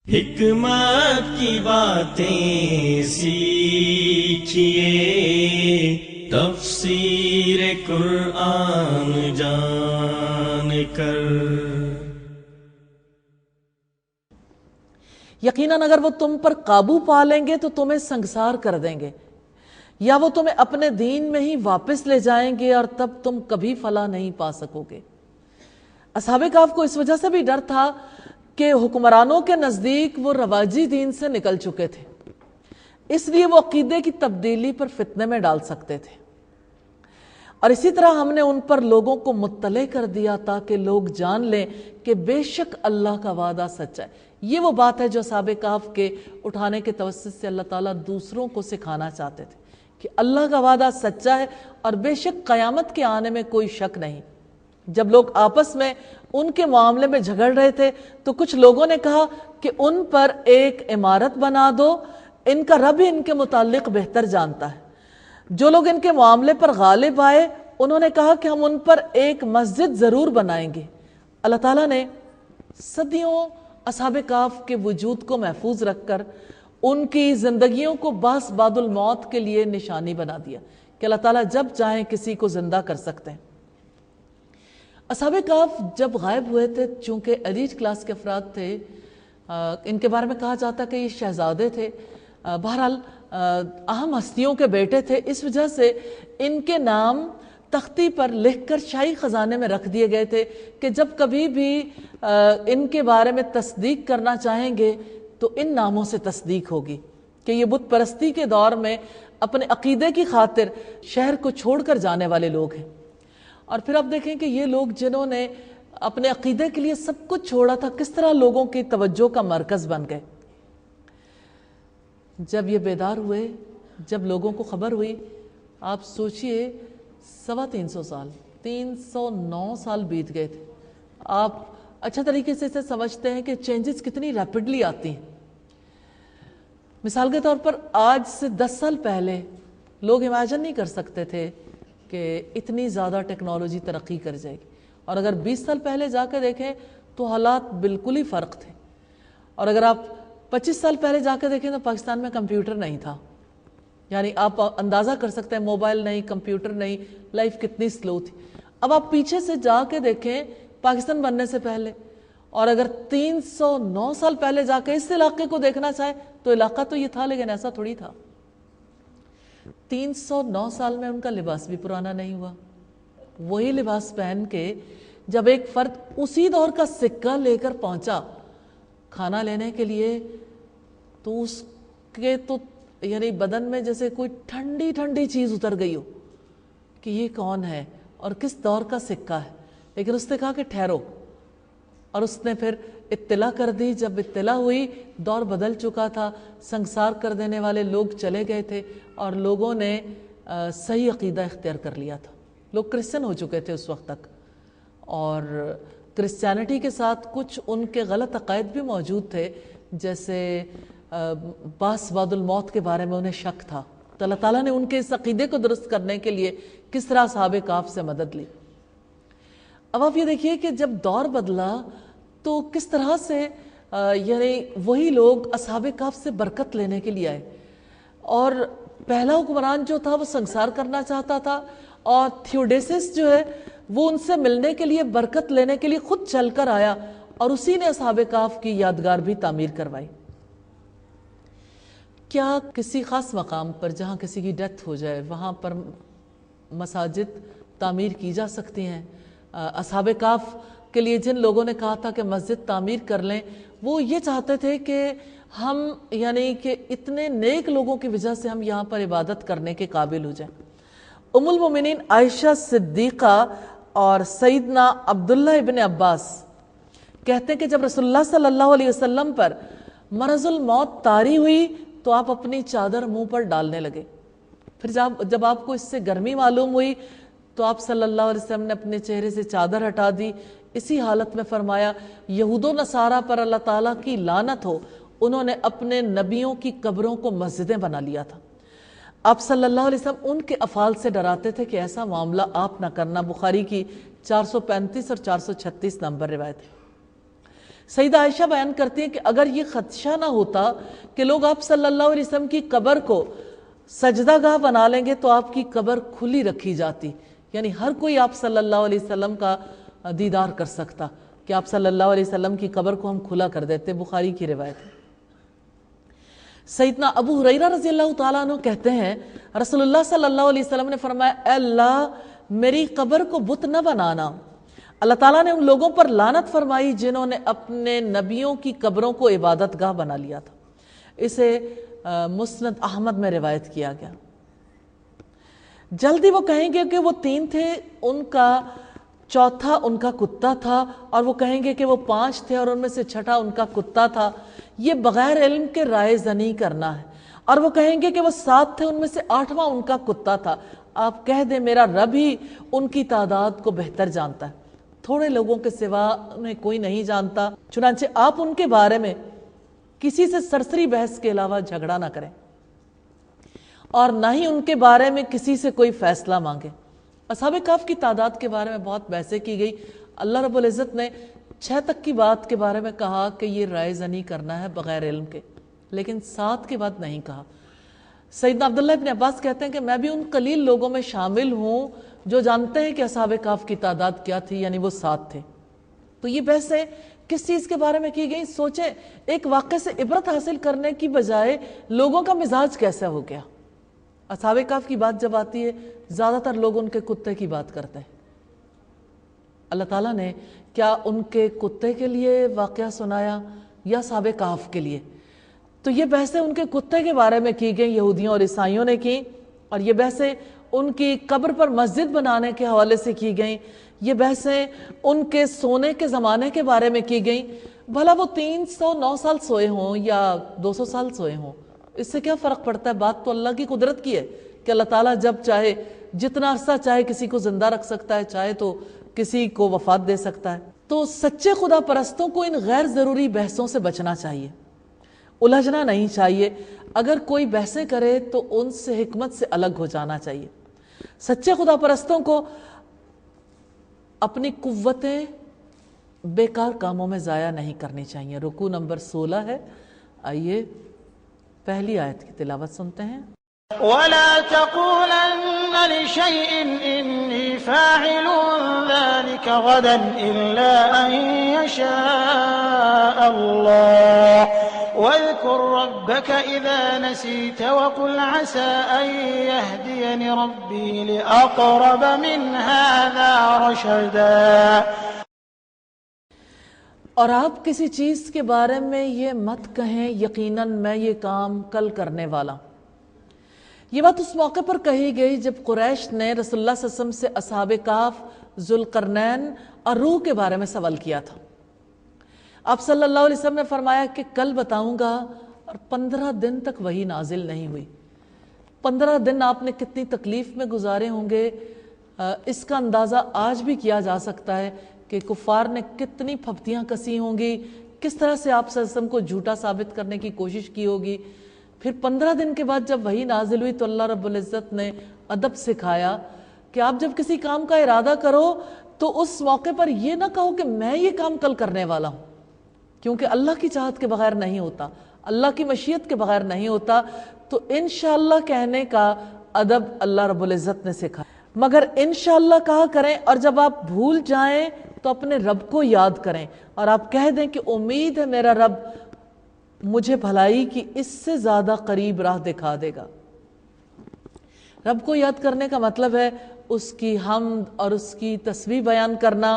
حکمت کی باتیں سیکھیے، تفسیر قرآن جان کر۔ یقیناً اگر وہ تم پر قابو پا لیں گے تو تمہیں سنگسار کر دیں گے، یا وہ تمہیں اپنے دین میں ہی واپس لے جائیں گے اور تب تم کبھی فلاح نہیں پا سکو گے۔ اصحاب کہف کو اس وجہ سے بھی ڈر تھا کہ حکمرانوں کے نزدیک وہ رواجی دین سے نکل چکے تھے، اس لیے وہ عقیدے کی تبدیلی پر فتنے میں ڈال سکتے تھے، اور اسی طرح ہم نے ان پر لوگوں کو مطلع کر دیا تاکہ لوگ جان لیں کہ بے شک اللہ کا وعدہ سچا ہے۔ یہ وہ بات ہے جو اصحاب کہف کے اٹھانے کے توسط سے اللہ تعالیٰ دوسروں کو سکھانا چاہتے تھے کہ اللہ کا وعدہ سچا ہے اور بے شک قیامت کے آنے میں کوئی شک نہیں۔ جب لوگ آپس میں ان کے معاملے میں جھگڑ رہے تھے تو کچھ لوگوں نے کہا کہ ان پر ایک عمارت بنا دو، ان کا رب ہی ان کے متعلق بہتر جانتا ہے۔ جو لوگ ان کے معاملے پر غالب آئے انہوں نے کہا کہ ہم ان پر ایک مسجد ضرور بنائیں گے۔ اللہ تعالیٰ نے صدیوں اصحاب کہف کے وجود کو محفوظ رکھ کر ان کی زندگیوں کو باس بعد الموت کے لیے نشانی بنا دیا کہ اللہ تعالیٰ جب چاہیں کسی کو زندہ کر سکتے ہیں۔ اصحاب کہف جب غائب ہوئے تھے، چونکہ ایلیٹ کلاس کے افراد تھے، ان کے بارے میں کہا جاتا کہ یہ شہزادے تھے، بہرحال اہم ہستیوں کے بیٹے تھے، اس وجہ سے ان کے نام تختی پر لکھ کر شاہی خزانے میں رکھ دیے گئے تھے کہ جب کبھی بھی ان کے بارے میں تصدیق کرنا چاہیں گے تو ان ناموں سے تصدیق ہوگی کہ یہ بت پرستی کے دور میں اپنے عقیدے کی خاطر شہر کو چھوڑ کر جانے والے لوگ ہیں۔ اور پھر آپ دیکھیں کہ یہ لوگ جنہوں نے اپنے عقیدے کے لیے سب کچھ چھوڑا تھا کس طرح لوگوں کی توجہ کا مرکز بن گئے۔ جب یہ بیدار ہوئے، جب لوگوں کو خبر ہوئی، آپ سوچئے 350 سال 309 سال بیت گئے تھے۔ آپ اچھا طریقے سے اسے سمجھتے ہیں کہ چینجز کتنی ریپڈلی آتی ہیں۔ مثال کے طور پر آج سے 10 سال پہلے لوگ امیجن نہیں کر سکتے تھے کہ اتنی زیادہ ٹیکنالوجی ترقی کر جائے گی، اور اگر 20 سال پہلے جا کے دیکھیں تو حالات بالکل ہی فرق تھے، اور اگر آپ 25 سال پہلے جا کے دیکھیں تو پاکستان میں کمپیوٹر نہیں تھا۔ یعنی آپ اندازہ کر سکتے ہیں موبائل نہیں، کمپیوٹر نہیں، لائف کتنی سلو تھی۔ اب آپ پیچھے سے جا کے دیکھیں پاکستان بننے سے پہلے، اور اگر 309 سال پہلے جا کے اس علاقے کو دیکھنا چاہیں تو علاقہ تو یہ تھا لیکن ایسا تھوڑی تھا۔ 309 سال میں ان کا لباس بھی پرانا نہیں ہوا، وہی لباس پہن کے جب ایک فرد اسی دور کا سکہ لے کر پہنچا کھانا لینے کے لیے تو اس کے تو یعنی بدن میں جیسے کوئی ٹھنڈی ٹھنڈی چیز اتر گئی ہو کہ یہ کون ہے اور کس دور کا سکہ ہے، لیکن اس نے کہا کہ ٹھہرو، اور اس نے پھر اطلاع کر دی۔ جب اطلاع ہوئی دور بدل چکا تھا، سنگسار کر دینے والے لوگ چلے گئے تھے اور لوگوں نے صحیح عقیدہ اختیار کر لیا تھا۔ لوگ کرسچن ہو چکے تھے اس وقت تک، اور کرسچینٹی کے ساتھ کچھ ان کے غلط عقائد بھی موجود تھے، جیسے باس بعد الموت کے بارے میں انہیں شک تھا، تو اللہ تعالیٰ نے ان کے اس عقیدے کو درست کرنے کے لیے کس طرح اصحاب کہف سے مدد لی۔ اب آپ یہ دیکھیے کہ جب دور بدلا تو کس طرح سے یعنی وہی لوگ اصحاب کہف سے برکت لینے کے لیے آئے، اور پہلا حکمران جو تھا وہ سنگسار کرنا چاہتا تھا، اور تھیوڈیسس جو ہے وہ ان سے ملنے کے لیے برکت لینے کے لیے خود چل کر آیا، اور اسی نے اصحاب کہف کی یادگار بھی تعمیر کروائی۔ کیا کسی خاص مقام پر جہاں کسی کی ڈیتھ ہو جائے وہاں پر مساجد تعمیر کی جا سکتی ہیں؟ اصحاب کہف کے لیے جن لوگوں نے کہا تھا کہ مسجد تعمیر کر لیں، وہ یہ چاہتے تھے کہ ہم یعنی کہ اتنے نیک لوگوں کی وجہ سے ہم یہاں پر عبادت کرنے کے قابل ہو جائیں۔ ام المومنین عائشہ صدیقہ اور سیدنا عبداللہ ابن عباس کہتے ہیں کہ جب رسول اللہ صلی اللہ علیہ وسلم پر مرض الموت طاری ہوئی تو آپ اپنی چادر منہ پر ڈالنے لگے، پھر جب آپ کو اس سے گرمی معلوم ہوئی تو آپ صلی اللہ علیہ وسلم نے اپنے چہرے سے چادر ہٹا دی، اسی حالت میں فرمایا یہود و نصارہ پر اللہ تعالیٰ کی لعنت ہو، انہوں نے اپنے نبیوں کی قبروں کو مسجدیں بنا لیا تھا۔ آپ صلی اللہ علیہ وسلم ان کے افعال سے ڈراتے تھے کہ ایسا معاملہ آپ نہ کرنا۔ بخاری کی 435 اور 436 نمبر روایت ہے۔ سیدہ عائشہ بیان کرتی ہیں کہ اگر یہ خدشہ نہ ہوتا کہ لوگ آپ صلی اللہ علیہ وسلم کی قبر کو سجدہ گاہ بنا لیں گے تو آپ کی قبر کھلی رکھی جاتی، یعنی ہر کوئی آپ صلی اللہ علیہ وسلم کا دیدار کر سکتا، کہ آپ صلی اللہ علیہ وسلم کی قبر کو ہم کھلا کر دیتے۔ بخاری کی روایت ہے۔ سیدنا ابو ہریرہ رضی اللہ تعالیٰ عنہ کہتے ہیں رسول اللہ صلی اللہ علیہ وسلم نے فرمایا، اے اللہ میری قبر کو بت نہ بنانا۔ اللہ تعالیٰ نے ان لوگوں پر لعنت فرمائی جنہوں نے اپنے نبیوں کی قبروں کو عبادت گاہ بنا لیا تھا۔ اسے مسند احمد میں روایت کیا گیا۔ جلدی وہ کہیں گے کہ وہ 3 تھے، ان کا چوتھا ان کا کتا تھا، اور وہ کہیں گے کہ وہ 5 تھے اور ان میں سے چھٹا ان کا کتا تھا۔ یہ بغیر علم کے رائے زنی کرنا ہے۔ اور وہ کہیں گے کہ وہ 7 تھے، ان میں سے 8واں ان کا کتا تھا۔ آپ کہہ دیں میرا رب ہی ان کی تعداد کو بہتر جانتا ہے، تھوڑے لوگوں کے سوا انہیں کوئی نہیں جانتا، چنانچہ آپ ان کے بارے میں کسی سے سرسری بحث کے علاوہ جھگڑا نہ کریں اور نہ ہی ان کے بارے میں کسی سے کوئی فیصلہ مانگیں۔ اصحاب کہف کی تعداد کے بارے میں بہت بحثیں کی گئی۔ اللہ رب العزت نے 6 تک کی بات کے بارے میں کہا کہ یہ رائے زنی کرنا ہے بغیر علم کے، لیکن 7 کے بعد نہیں کہا۔ سیدنا عبداللہ ابن عباس کہتے ہیں کہ میں بھی ان قلیل لوگوں میں شامل ہوں جو جانتے ہیں کہ اصحاب کہف کی تعداد کیا تھی، یعنی وہ 7 تھے۔ تو یہ بحثیں کس چیز کے بارے میں کی گئی؟ سوچیں، ایک واقعے سے عبرت حاصل کرنے کی بجائے لوگوں کا مزاج کیسا ہو گیا۔ اصحاب کہف کی بات جب آتی ہے زیادہ تر لوگ ان کے کتے کی بات کرتے ہیں۔ اللہ تعالیٰ نے کیا ان کے کتے کے لیے واقعہ سنایا یا اصحاب کہف کے لیے؟ تو یہ بحثیں ان کے کتے کے بارے میں کی گئی، یہودیوں اور عیسائیوں نے کی، اور یہ بحثیں ان کی قبر پر مسجد بنانے کے حوالے سے کی گئیں، یہ بحثیں ان کے سونے کے زمانے کے بارے میں کی گئیں۔ بھلا وہ 309 سال سوئے ہوں یا 200 سال سوئے ہوں، اس سے کیا فرق پڑتا ہے؟ بات تو اللہ کی قدرت کی ہے کہ اللہ تعالیٰ جب چاہے جتنا عرصہ چاہے کسی کو زندہ رکھ سکتا ہے، چاہے تو کسی کو وفات دے سکتا ہے۔ تو سچے خدا پرستوں کو ان غیر ضروری بحثوں سے بچنا چاہیے، الجھنا نہیں چاہیے۔ اگر کوئی بحثیں کرے تو ان سے حکمت سے الگ ہو جانا چاہیے۔ سچے خدا پرستوں کو اپنی قوتیں بیکار کاموں میں ضائع نہیں کرنی چاہیے۔ رکوع نمبر 16 ہے، آئیے پہلی آیت کی تلاوت سنتے ہیں۔ وَلَا تَقُولَنَّ لِشَيْءٍ إِنِّي فَاعِلٌ ذَلِكَ غَدًا إِلَّا أَن يَشَاءَ اللَّهُ وَاذْكُرْ رَبَّكَ إِذَا نَسِيتَ وَقُلْ عَسَىٰ أَن يَهْدِيَنِ رَبِّي لِأَقْرَبَ مِنْ هَٰذَا رَشَدًا۔ اور آپ کسی چیز کے بارے میں یہ مت کہیں یقیناً میں یہ کام کل کرنے والا۔ یہ بات اس موقع پر کہی گئی جب قریش نے رسول اللہ صلی اللہ علیہ وسلم سے اصحاب کہف، ذوالقرنین اور روح کے بارے میں سوال کیا تھا۔ آپ صلی اللہ علیہ وسلم نے فرمایا کہ کل بتاؤں گا، اور 15 دن تک وحی نازل نہیں ہوئی۔ 15 دن آپ نے کتنی تکلیف میں گزارے ہوں گے، اس کا اندازہ آج بھی کیا جا سکتا ہے کہ کفار نے کتنی پھپتیاں کسی ہوں گی، کس طرح سے آپ صلی اللہ علیہ وسلم کو جھوٹا ثابت کرنے کی کوشش کی ہوگی۔ پھر 15 دن کے بعد جب وحی نازل ہوئی تو اللہ رب العزت نے ادب سکھایا کہ آپ جب کسی کام کا ارادہ کرو تو اس موقع پر یہ نہ کہو کہ میں یہ کام کل کرنے والا ہوں، کیونکہ اللہ کی چاہت کے بغیر نہیں ہوتا، اللہ کی مشیت کے بغیر نہیں ہوتا۔ تو انشاءاللہ کہنے کا ادب اللہ رب العزت نے سکھایا، مگر انشاءاللہ کہا کریں، اور جب آپ بھول جائیں تو اپنے رب کو یاد کریں اور آپ کہہ دیں کہ امید ہے میرا رب مجھے بھلائی کی اس سے زیادہ قریب راہ دکھا دے گا۔ رب کو یاد کرنے کا مطلب ہے اس کی حمد اور اس کی تسبیح بیان کرنا،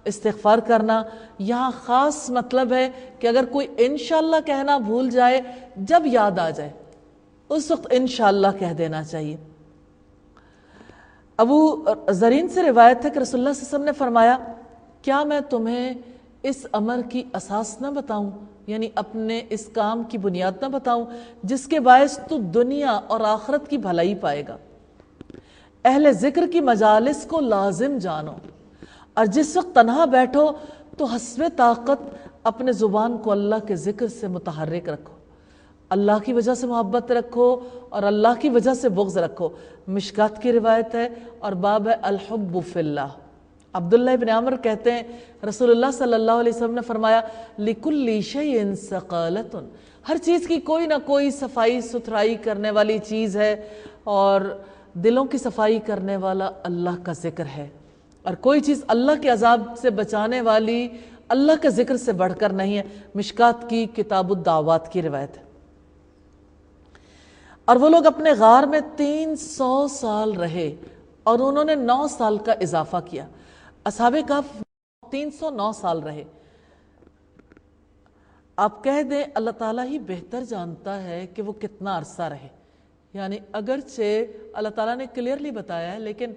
استغفار کرنا۔ یہاں خاص مطلب ہے کہ اگر کوئی انشاءاللہ کہنا بھول جائے، جب یاد آ جائے اس وقت انشاءاللہ کہہ دینا چاہیے۔ ابو زرین سے روایت ہے کہ رسول اللہ صلی اللہ علیہ وسلم نے فرمایا، کیا میں تمہیں اس امر کی اساس نہ بتاؤں، یعنی اپنے اس کام کی بنیاد نہ بتاؤں جس کے باعث تو دنیا اور آخرت کی بھلائی پائے گا؟ اہل ذکر کی مجالس کو لازم جانو، اور جس وقت تنہا بیٹھو تو حسب طاقت اپنے زبان کو اللہ کے ذکر سے متحرک رکھو، اللہ کی وجہ سے محبت رکھو اور اللہ کی وجہ سے بغض رکھو۔ مشکات کی روایت ہے اور باب ہے الحب فی اللہ، عبداللہ ابن عمر کہتے ہیں رسول اللہ صلی اللہ علیہ وسلم نے فرمایا لِكُلِّ شَيْءٍ سَقَالَةٌ، ہر چیز کی کوئی نہ کوئی صفائی ستھرائی کرنے والی چیز ہے، اور دلوں کی صفائی کرنے والا اللہ کا ذکر ہے، اور کوئی چیز اللہ کے عذاب سے بچانے والی اللہ کا ذکر سے بڑھ کر نہیں ہے۔ مشکات کی کتاب الدعوات کی روایت ہے۔ اور وہ لوگ اپنے غار میں 300 سال رہے اور انہوں نے 9 سال کا اضافہ کیا۔ اصحاب کہف 309 سال رہے۔ آپ کہہ دیں اللہ تعالیٰ ہی بہتر جانتا ہے کہ وہ کتنا عرصہ رہے، یعنی اگرچہ اللہ تعالیٰ نے کلیئرلی بتایا ہے لیکن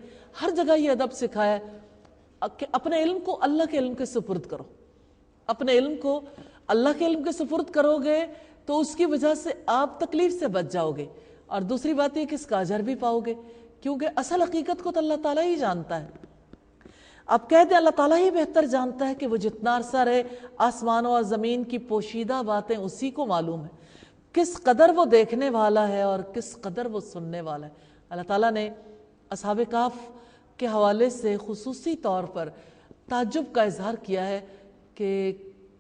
ہر جگہ یہ ادب سکھایا ہے کہ اپنے علم کو اللہ کے علم کے سپرد کرو۔ اپنے علم کو اللہ کے علم کے سپرد کرو گے تو اس کی وجہ سے آپ تکلیف سے بچ جاؤ گے، اور دوسری بات یہ کہ اس کا اجر بھی پاؤ گے، کیونکہ اصل حقیقت کو تو اللہ تعالیٰ ہی جانتا ہے۔ آپ کہتے ہیں اللہ تعالیٰ ہی بہتر جانتا ہے کہ وہ جتنا عرصہ رہے، آسمانوں اور زمین کی پوشیدہ باتیں اسی کو معلوم ہے، کس قدر وہ دیکھنے والا ہے اور کس قدر وہ سننے والا ہے۔ اللہ تعالیٰ نے اصحاب کہف کے حوالے سے خصوصی طور پر تعجب کا اظہار کیا ہے کہ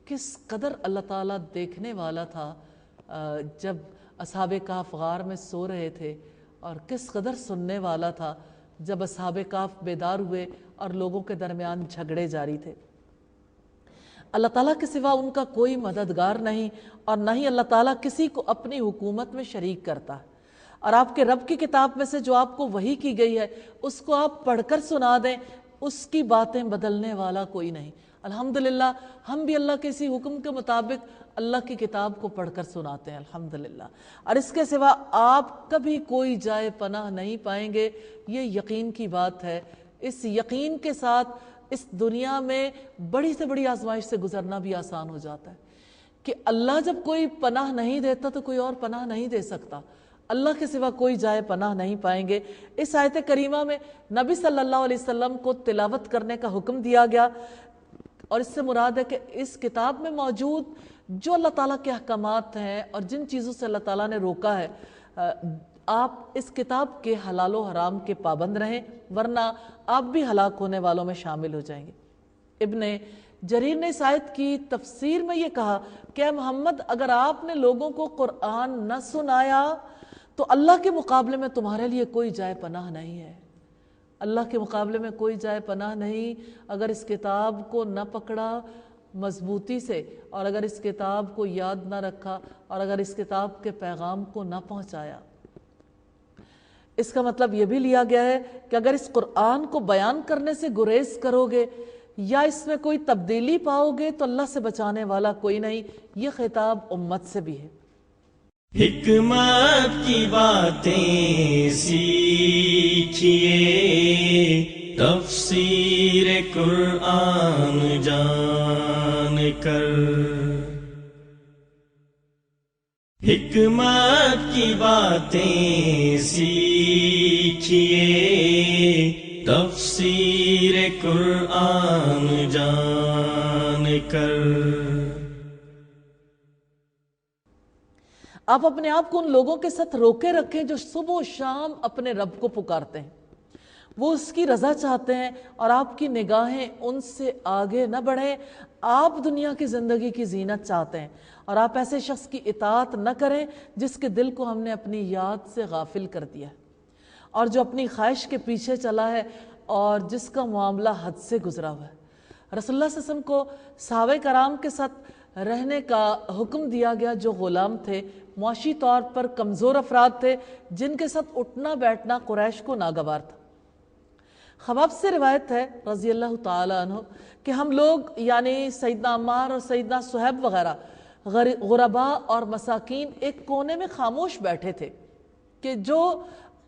کس قدر اللہ تعالیٰ دیکھنے والا تھا جب اصحاب کہف غار میں سو رہے تھے، اور کس قدر سننے والا تھا جب اصحاب کہف بیدار ہوئے اور لوگوں کے درمیان جھگڑے جاری تھے۔ اللہ تعالیٰ کے سوا ان کا کوئی مددگار نہیں، اور نہ ہی اللہ تعالیٰ کسی کو اپنی حکومت میں شریک کرتا ہے۔ اور آپ کے رب کی کتاب میں سے جو آپ کو وحی کی گئی ہے اس کو آپ پڑھ کر سنا دیں، اس کی باتیں بدلنے والا کوئی نہیں۔ الحمدللہ ہم بھی اللہ کے اسی حکم کے مطابق اللہ کی کتاب کو پڑھ کر سناتے ہیں الحمدللہ، اور اس کے سوا آپ کبھی کوئی جائے پناہ نہیں پائیں گے۔ یہ یقین کی بات ہے۔ اس یقین کے ساتھ اس دنیا میں بڑی سے بڑی آزمائش سے گزرنا بھی آسان ہو جاتا ہے کہ اللہ جب کوئی پناہ نہیں دیتا تو کوئی اور پناہ نہیں دے سکتا۔ اللہ کے سوا کوئی جائے پناہ نہیں پائیں گے۔ اس آیت کریمہ میں نبی صلی اللہ علیہ وسلم کو تلاوت کرنے کا حکم دیا گیا، اور اس سے مراد ہے کہ اس کتاب میں موجود جو اللہ تعالیٰ کے احکامات ہیں اور جن چیزوں سے اللہ تعالیٰ نے روکا ہے، آپ اس کتاب کے حلال و حرام کے پابند رہیں، ورنہ آپ بھی ہلاک ہونے والوں میں شامل ہو جائیں گے۔ ابن جریر نے اس آیت کی تفسیر میں یہ کہا کہ اے محمد، اگر آپ نے لوگوں کو قرآن نہ سنایا تو اللہ کے مقابلے میں تمہارے لیے کوئی جائے پناہ نہیں ہے۔ اللہ کے مقابلے میں کوئی جائے پناہ نہیں۔ اگر اس کتاب کو نہ پکڑا مضبوطی سے، اور اگر اس کتاب کو یاد نہ رکھا، اور اگر اس کتاب کے پیغام کو نہ پہنچایا، اس کا مطلب یہ بھی لیا گیا ہے کہ اگر اس قرآن کو بیان کرنے سے گریز کرو گے یا اس میں کوئی تبدیلی پاؤ گے تو اللہ سے بچانے والا کوئی نہیں۔ یہ خطاب امت سے بھی ہے۔ حکمت کی باتیں سیکھیے، تفسیر قرآن جان کر، حکمت کی باتیں سیکھیے، تفسیر قرآن جان کر۔ آپ اپنے آپ کو ان لوگوں کے ساتھ روکے رکھیں جو صبح و شام اپنے رب کو پکارتے ہیں، وہ اس کی رضا چاہتے ہیں، اور آپ کی نگاہیں ان سے آگے نہ بڑھیں۔ آپ دنیا کی زندگی کی زینت چاہتے ہیں، اور آپ ایسے شخص کی اطاعت نہ کریں جس کے دل کو ہم نے اپنی یاد سے غافل کر دیا ہے، اور جو اپنی خواہش کے پیچھے چلا ہے، اور جس کا معاملہ حد سے گزرا ہوا ہے۔ رسول اللہ صلی اللہ علیہ وسلم کو صحابہ کرام کے ساتھ رہنے کا حکم دیا گیا جو غلام تھے، معاشی طور پر کمزور افراد تھے، جن کے ساتھ اٹھنا بیٹھنا قریش کو ناگوار تھا۔ خباب سے روایت ہے رضی اللہ تعالی عنہ کہ ہم لوگ یعنی سیدنا عمار اور سیدنا صہیب وغیرہ غرباء اور مساکین ایک کونے میں خاموش بیٹھے تھے کہ جو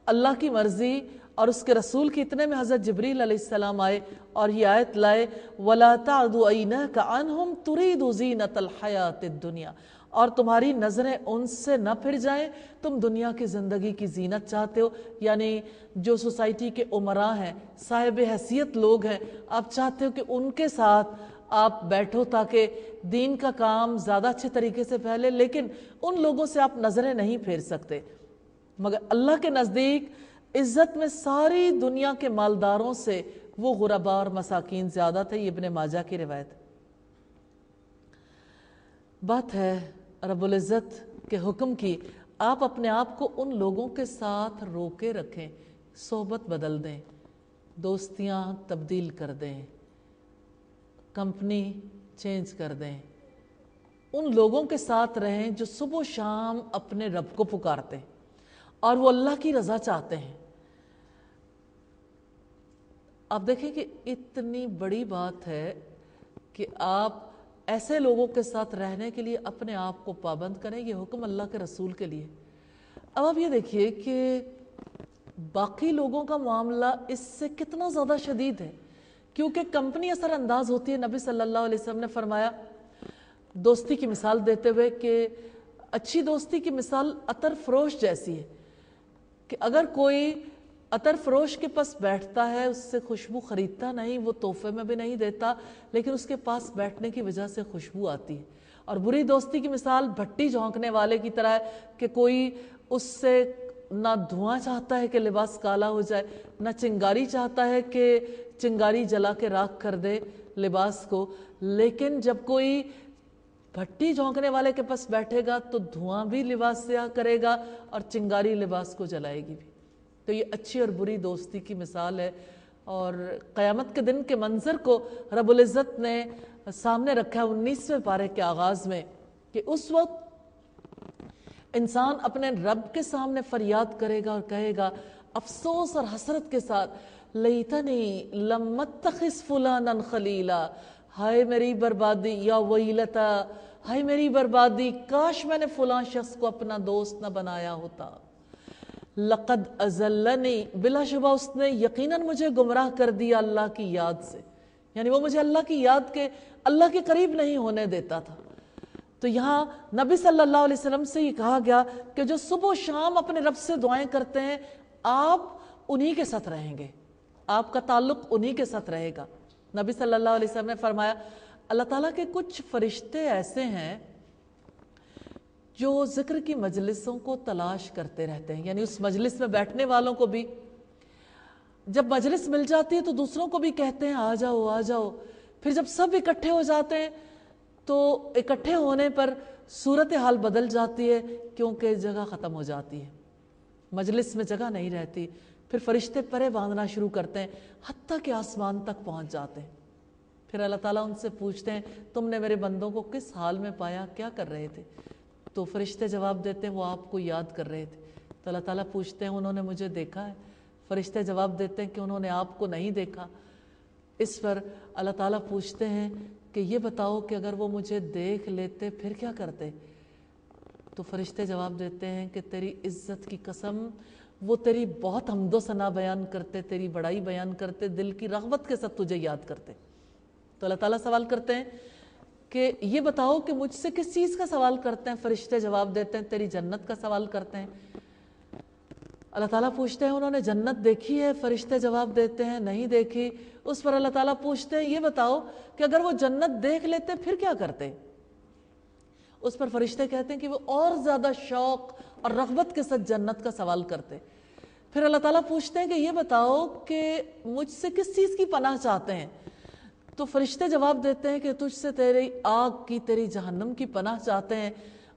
اللہ کی مرضی اور اس کے رسول کی، اتنے میں حضرت جبریل علیہ السلام آئے اور یہ آیت لائے وَلَا تَعْدُ عَيْنَاكَ عَنْهُمْ تُرِيدُ زِينَةَ الْحَيَاةِ الدُّنْيَا، اور تمہاری نظریں ان سے نہ پھر جائیں، تم دنیا کی زندگی کی زینت چاہتے ہو، یعنی جو سوسائٹی کے عمراء ہیں، صاحب حیثیت لوگ ہیں، آپ چاہتے ہو کہ ان کے ساتھ آپ بیٹھو تاکہ دین کا کام زیادہ اچھے طریقے سے پھیلے، لیکن ان لوگوں سے آپ نظریں نہیں پھیر سکتے۔ مگر اللہ کے نزدیک عزت میں ساری دنیا کے مالداروں سے وہ غربا اور مساکین زیادہ تھے. یہ ابن ماجہ کی روایت. بات ہے رب العزت کے حکم کی. آپ اپنے آپ کو ان لوگوں کے ساتھ روکے رکھیں, صحبت بدل دیں, دوستیاں تبدیل کر دیں, کمپنی چینج کر دیں. ان لوگوں کے ساتھ رہیں جو صبح و شام اپنے رب کو پکارتے ہیں اور وہ اللہ کی رضا چاہتے ہیں. آپ دیکھیں کہ اتنی بڑی بات ہے کہ آپ ایسے لوگوں کے ساتھ رہنے کے لیے اپنے آپ کو پابند کریں. یہ حکم اللہ کے رسول کے لیے. اب آپ یہ دیکھیے کہ باقی لوگوں کا معاملہ اس سے کتنا زیادہ شدید ہے, کیونکہ کمپنی اثر انداز ہوتی ہے. نبی صلی اللہ علیہ وسلم نے فرمایا دوستی کی مثال دیتے ہوئے کہ اچھی دوستی کی مثال عطر فروش جیسی ہے, کہ اگر کوئی عطر فروش کے پاس بیٹھتا ہے, اس سے خوشبو خریدتا نہیں, وہ تحفے میں بھی نہیں دیتا, لیکن اس کے پاس بیٹھنے کی وجہ سے خوشبو آتی ہے. اور بری دوستی کی مثال بھٹی جھونکنے والے کی طرح ہے کہ کوئی اس سے نہ دھواں چاہتا ہے کہ لباس کالا ہو جائے, نہ چنگاری چاہتا ہے کہ چنگاری جلا کے راکھ کر دے لباس کو, لیکن جب کوئی بھٹی جھونکنے والے کے پاس بیٹھے گا تو دھواں بھی لباس سیاہ کرے گا اور چنگاری لباس کو جلائے گی بھی. تو یہ اچھی اور بری دوستی کی مثال ہے. اور قیامت کے دن کے منظر کو رب العزت نے سامنے رکھا 19ویں پارے کے آغاز میں, کہ اس وقت انسان اپنے رب کے سامنے فریاد کرے گا اور کہے گا افسوس اور حسرت کے ساتھ, لیتنی لم اتخذ فلانا خلیلا, ہائے میری بربادی, یا ویلتا, ہائے میری بربادی, کاش میں نے فلاں شخص کو اپنا دوست نہ بنایا ہوتا. لقد اضلنی, بلا شبہ اس نے یقیناً مجھے گمراہ کر دیا اللہ کی یاد سے, یعنی وہ مجھے اللہ کی یاد کے اللہ کے قریب نہیں ہونے دیتا تھا. تو یہاں نبی صلی اللہ علیہ وسلم سے یہ کہا گیا کہ جو صبح و شام اپنے رب سے دعائیں کرتے ہیں, آپ انہی کے ساتھ رہیں گے, آپ کا تعلق انہی کے ساتھ رہے گا. نبی صلی اللہ علیہ وسلم نے فرمایا اللہ تعالیٰ کے کچھ فرشتے ایسے ہیں جو ذکر کی مجلسوں کو تلاش کرتے رہتے ہیں, یعنی اس مجلس میں بیٹھنے والوں کو بھی جب مجلس مل جاتی ہے تو دوسروں کو بھی کہتے ہیں آ جاؤ آ جاؤ. پھر جب سب اکٹھے ہو جاتے ہیں تو اکٹھے ہونے پر صورتحال بدل جاتی ہے, کیونکہ جگہ ختم ہو جاتی ہے, مجلس میں جگہ نہیں رہتی. پھر فرشتے پرے باندھنا شروع کرتے ہیں حتیٰ کہ آسمان تک پہنچ جاتے ہیں. پھر اللہ تعالیٰ ان سے پوچھتے ہیں تم نے میرے بندوں کو کس حال میں پایا, کیا کر رہے تھے؟ تو فرشتے جواب دیتے ہیں وہ آپ کو یاد کر رہے تھے. تو اللہ تعالیٰ پوچھتے ہیں انہوں نے مجھے دیکھا ہے؟ فرشتے جواب دیتے ہیں کہ انہوں نے آپ کو نہیں دیکھا. اس پر اللہ تعالیٰ پوچھتے ہیں کہ یہ بتاؤ کہ اگر وہ مجھے دیکھ لیتے پھر کیا کرتے؟ تو فرشتے جواب دیتے ہیں کہ تیری عزت کی قسم وہ تیری بہت حمد و ثنا بیان کرتے, تیری بڑائی بیان کرتے, دل کی رغبت کے ساتھ تجھے یاد کرتے. تو اللہ تعالیٰ سوال کرتے ہیں کہ یہ بتاؤ کہ مجھ سے کس چیز کا سوال کرتے ہیں؟ فرشتے جواب دیتے ہیں تیری جنت کا سوال کرتے ہیں. اللہ تعالیٰ پوچھتے ہیں انہوں نے جنت دیکھی ہے؟ فرشتے جواب دیتے ہیں نہیں دیکھی. اس پر اللہ تعالیٰ پوچھتے ہیں یہ بتاؤ کہ اگر وہ جنت دیکھ لیتے پھر کیا کرتے؟ اس پر فرشتے کہتے ہیں کہ وہ اور زیادہ شوق اور رغبت کے ساتھ جنت کا سوال کرتے. پھر اللہ تعالیٰ پوچھتے ہیں کہ یہ بتاؤ کہ مجھ سے کس چیز کی پناہ چاہتے ہیں؟ تو فرشتے جواب دیتے ہیں کہ تجھ سے تیری آگ کی, تیری جہنم کی پناہ چاہتے ہیں.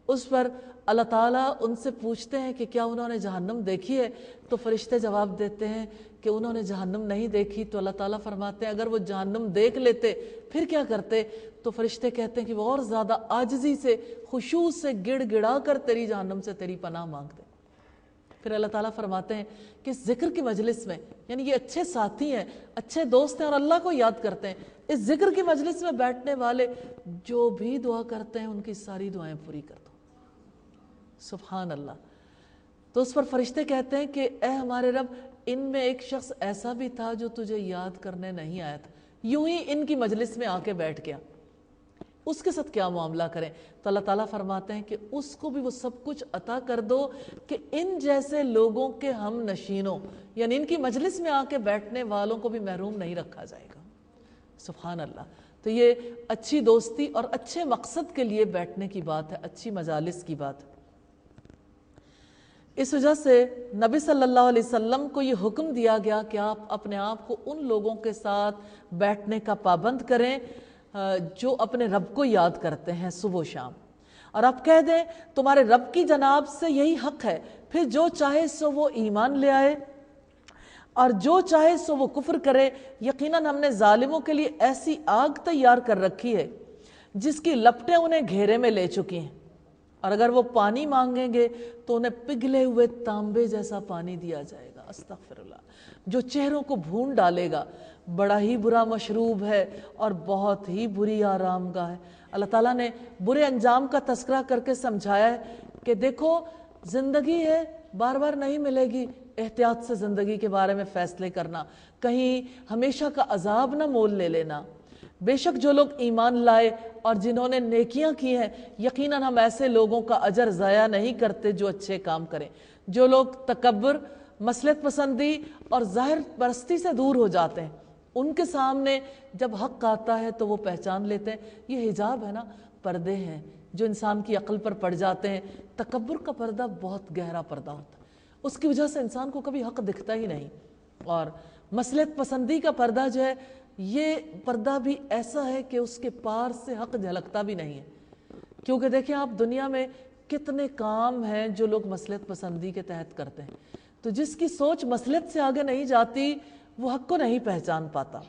اس پر اللہ تعالیٰ ان سے پوچھتے ہیں کہ کیا انہوں نے جہنم دیکھی ہے؟ تو فرشتے جواب دیتے ہیں کہ انہوں نے جہنم نہیں دیکھی. تو اللہ تعالیٰ فرماتے ہیں اگر وہ جہنم دیکھ لیتے پھر کیا کرتے؟ تو فرشتے کہتے ہیں کہ وہ اور زیادہ عاجزی سے, خشوع سے گڑ گڑا کر تیری جہنم سے تیری پناہ مانگتے. پھر اللہ تعالیٰ فرماتے ہیں کہ ذکر کی مجلس میں, یعنی یہ اچھے ساتھی ہیں, اچھے دوست ہیں اور اللہ کو یاد کرتے ہیں, اس ذکر کی مجلس میں بیٹھنے والے جو بھی دعا کرتے ہیں ان کی ساری دعائیں پوری کر دو. سبحان اللہ. تو اس پر فرشتے کہتے ہیں کہ اے ہمارے رب, ان میں ایک شخص ایسا بھی تھا جو تجھے یاد کرنے نہیں آیا تھا, یوں ہی ان کی مجلس میں آ کے بیٹھ گیا, اس کے ساتھ کیا معاملہ کریں؟ تو اللہ تعالیٰ فرماتے ہیں کہ اس کو بھی وہ سب کچھ عطا کر دو کہ ان جیسے لوگوں کے ہم نشینوں, یعنی ان کی مجلس میں آ کے بیٹھنے والوں کو بھی محروم نہیں رکھا جائے گا. سبحان اللہ. تو یہ اچھی دوستی اور اچھے مقصد کے لیے بیٹھنے کی بات ہے, اچھی مجالس کی بات ہے. اس وجہ سے نبی صلی اللہ علیہ وسلم کو یہ حکم دیا گیا کہ آپ اپنے آپ کو ان لوگوں کے ساتھ بیٹھنے کا پابند کریں جو اپنے رب کو یاد کرتے ہیں صبح و شام، اور آپ کہہ دیں تمہارے رب کی جناب سے یہی حق ہے، پھر جو چاہے سو وہ ایمان لے آئے اور جو چاہے سو وہ کفر کرے، یقیناً ہم نے ظالموں کے لیے ایسی آگ تیار کر رکھی ہے جس کی لپٹیں انہیں گھیرے میں لے چکی ہیں، اور اگر وہ پانی مانگیں گے تو انہیں پگھلے ہوئے تانبے جیسا پانی دیا جائے گا، استغفر اللہ، جو چہروں کو بھون ڈالے گا، بڑا ہی برا مشروب ہے اور بہت ہی بری آرام گاہ ہے۔ اللہ تعالیٰ نے برے انجام کا تذکرہ کر کے سمجھایا ہے کہ دیکھو زندگی ہے، بار بار نہیں ملے گی، احتیاط سے زندگی کے بارے میں فیصلے کرنا، کہیں ہمیشہ کا عذاب نہ مول لے لینا۔ بے شک جو لوگ ایمان لائے اور جنہوں نے نیکیاں کی ہیں، یقیناً ہم ایسے لوگوں کا اجر ضائع نہیں کرتے جو اچھے کام کریں۔ جو لوگ تکبر، مصلحت پسندی اور ظاہر پرستی سے دور ہو جاتے ہیں، ان کے سامنے جب حق آتا ہے تو وہ پہچان لیتے ہیں۔ یہ حجاب ہے نا، پردے ہیں جو انسان کی عقل پر پڑ جاتے ہیں۔ تکبر کا پردہ بہت گہرا پردہ ہوتا ہے، اس کی وجہ سے انسان کو کبھی حق دکھتا ہی نہیں، اور مصلحت پسندی کا پردہ جو ہے، یہ پردہ بھی ایسا ہے کہ اس کے پار سے حق جھلکتا بھی نہیں ہے۔ کیونکہ دیکھیں آپ دنیا میں کتنے کام ہیں جو لوگ مصلحت پسندی کے تحت کرتے ہیں، تو جس کی سوچ مصلحت سے آگے نہیں جاتی وہ حق کو نہیں پہچان پاتا۔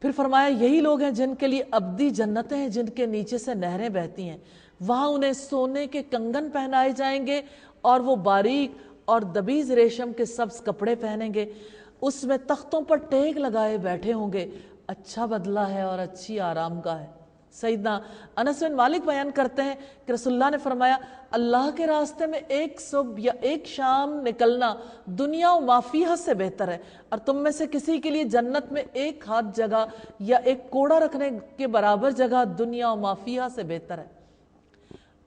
پھر فرمایا یہی لوگ ہیں جن کے لیے ابدی جنتیں ہیں جن کے نیچے سے نہریں بہتی ہیں، وہاں انہیں سونے کے کنگن پہنائے جائیں گے اور وہ باریک اور دبیز ریشم کے سبز کپڑے پہنیں گے، اس میں تختوں پر ٹیک لگائے بیٹھے ہوں گے، اچھا بدلہ ہے اور اچھی آرام گاہ ہے۔ سیدنا انس بن مالک بیان کرتے ہیں کہ رسول اللہ نے فرمایا اللہ کے راستے میں ایک صبح یا ایک شام نکلنا دنیا و ما فیہا سے بہتر ہے، اور تم میں سے کسی کے لیے جنت میں ایک ہاتھ جگہ یا ایک کوڑا رکھنے کے برابر جگہ دنیا و ما فیہا سے بہتر ہے۔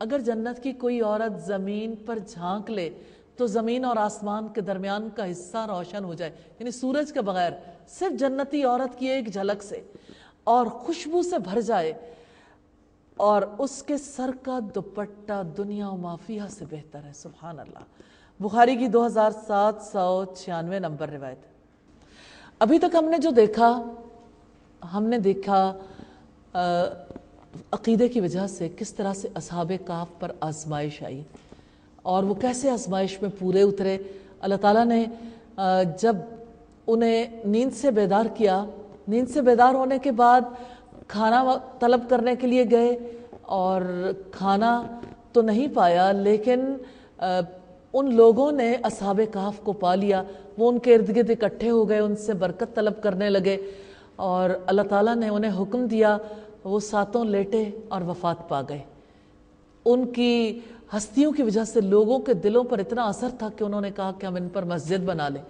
اگر جنت کی کوئی عورت زمین پر جھانک لے تو زمین اور آسمان کے درمیان کا حصہ روشن ہو جائے، یعنی سورج کے بغیر صرف جنتی عورت کی ایک جھلک سے، اور خوشبو سے بھر جائے، اور اس کے سر کا دوپٹہ دنیا و ما فیہا سے بہتر ہے۔ سبحان اللہ، بخاری کی 2796 نمبر روایت ہے۔ ابھی تک ہم نے جو دیکھا، ہم نے دیکھا عقیدے کی وجہ سے کس طرح سے اصحاب کہف پر آزمائش آئی اور وہ کیسے آزمائش میں پورے اترے۔ اللہ تعالیٰ نے جب انہیں نیند سے بیدار کیا، نیند سے بیدار ہونے کے بعد کھانا طلب کرنے کے لیے گئے اور کھانا تو نہیں پایا، لیکن ان لوگوں نے اصحاب کہف کو پا لیا، وہ ان کے ارد گرد اکٹھے ہو گئے، ان سے برکت طلب کرنے لگے، اور اللہ تعالیٰ نے انہیں حکم دیا، وہ ساتوں لیٹے اور وفات پا گئے۔ ان کی ہستیوں کی وجہ سے لوگوں کے دلوں پر اتنا اثر تھا کہ انہوں نے کہا کہ ہم ان پر مسجد بنا لیں۔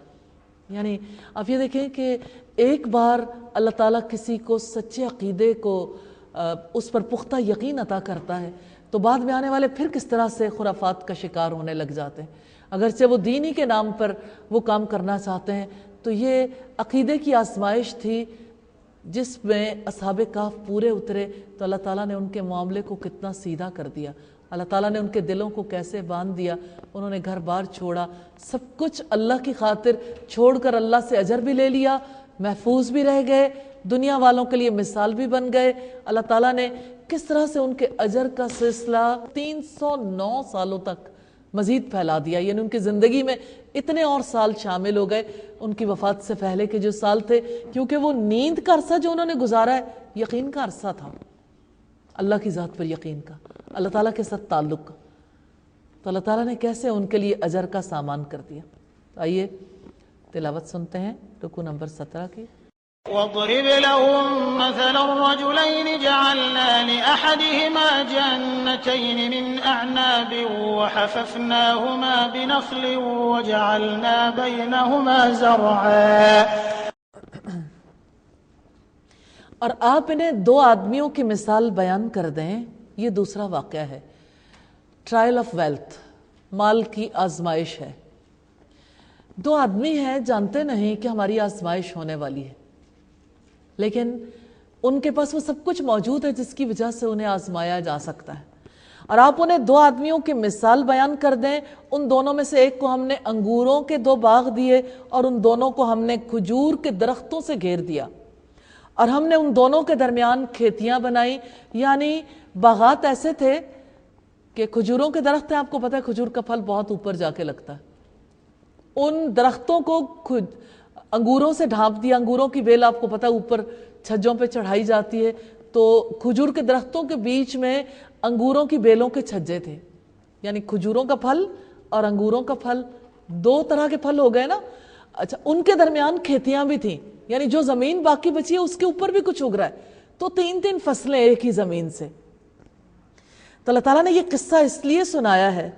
یعنی آپ یہ دیکھیں کہ ایک بار اللہ تعالیٰ کسی کو سچے عقیدے کو اس پر پختہ یقین عطا کرتا ہے تو بعد میں آنے والے پھر کس طرح سے خرافات کا شکار ہونے لگ جاتے ہیں، اگرچہ وہ دین ہی کے نام پر وہ کام کرنا چاہتے ہیں۔ تو یہ عقیدے کی آزمائش تھی جس میں اصحاب کہف پورے اترے تو اللہ تعالیٰ نے ان کے معاملے کو کتنا سیدھا کر دیا، اللہ تعالیٰ نے ان کے دلوں کو کیسے باندھ دیا، انہوں نے گھر بار چھوڑا، سب کچھ اللہ کی خاطر چھوڑ کر اللہ سے اجر بھی لے لیا، محفوظ بھی رہ گئے، دنیا والوں کے لیے مثال بھی بن گئے۔ اللہ تعالیٰ نے کس طرح سے ان کے اجر کا سلسلہ 309 سالوں تک مزید پھیلا دیا، یعنی ان کی زندگی میں اتنے اور سال شامل ہو گئے ان کی وفات سے پہلے کے جو سال تھے، کیونکہ وہ نیند کا عرصہ جو انہوں نے گزارا ہے یقین کا عرصہ تھا، اللہ کی ذات پر یقین کا، اللہ تعالیٰ کے ساتھ تعلق کا، تو اللہ تعالیٰ نے کیسے ان کے لیے اجر کا سامان کر دیا۔ آئیے تلاوت سنتے ہیں رکوع نمبر 17 کی۔ واضرب لهم مثل الرجلين جعلنا لأحدهما جنتين من أعناب وحففناهما بنخل وجعلنا بينهما زرعا۔ اور آپ انہیں دو آدمیوں کی مثال بیان کر دیں، یہ دوسرا واقعہ ہے، ٹرائل آف ویلتھ، مال کی آزمائش ہے۔ دو آدمی ہیں، جانتے نہیں کہ ہماری آزمائش ہونے والی ہے، لیکن ان کے پاس وہ سب کچھ موجود ہے جس کی وجہ سے انہیں آزمایا جا سکتا ہے، اور آپ انہیں دو آدمیوں کی مثال بیان کر دیں، ان دونوں میں سے ایک کو ہم نے انگوروں کے 2 باغ دیے اور ان دونوں کو ہم نے کھجور کے درختوں سے گھیر دیا، اور ہم نے ان دونوں کے درمیان کھیتیاں بنائی۔ یعنی باغات ایسے تھے کہ کھجوروں کے درخت ہیں، آپ کو پتہ ہے کھجور کا پھل بہت اوپر جا کے لگتا ہے، ان درختوں کو انگوروں سے ڈھانپ دیا، انگوروں کی بیل آپ کو پتہ ہے اوپر چھجوں پہ چڑھائی جاتی ہے، تو کھجور کے درختوں کے بیچ میں انگوروں کی بیلوں کے چھجے تھے، یعنی کھجوروں کا پھل اور انگوروں کا پھل 2 طرح کے پھل ہو گئے نا۔ اچھا، ان کے درمیان کھیتیاں بھی تھیں، یعنی جو زمین باقی بچی ہے اس کے اوپر بھی کچھ اگ رہا ہے، تو 3 فصلیں ایک ہی زمین سے۔ تو اللہ تعالیٰ نے یہ قصہ اس لیے سنایا ہے